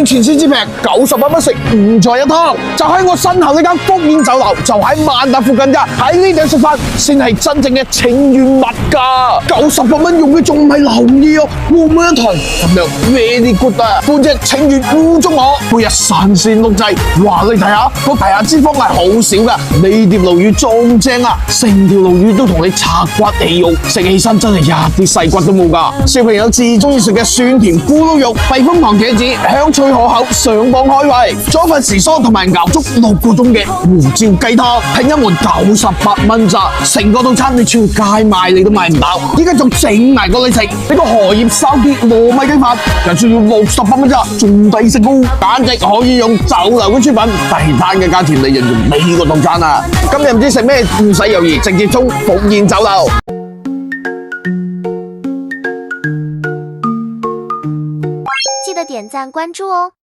全線之平，98蚊食5菜1湯，就喺我身後呢間福宴酒樓，就喺萬達附近咋。喺呢度食飯先係真正嘅清遠物價，98蚊用嘅仲唔係流意哦，滿滿一台咁樣 very good 啊！半隻清遠烏竹鵝，配日新鮮錄製，哇！你睇下個皮下脂肪係好少噶，呢碟鱸魚仲正啊！成條鱸魚都同你拆骨起肉，食起身真係一啲細骨都冇噶。小朋友至中意食嘅酸甜咕嚕肉、避風塘茄子，香脆可口，上磅開胃。仲有份時蔬同埋熬足6個鐘嘅胡椒雞湯，係一碗98蚊咋，成個套餐你出街買你都買唔到。依家仲整埋個你食，呢個荷葉燒結糯米雞飯，就需要68蚊咋，仲抵食喎，簡直可以用酒樓嘅出品地攤嘅價錢嚟形容呢個套餐啊！今日唔知食咩，唔使猶豫，直接衝福宴酒樓。記得點讚關注哦。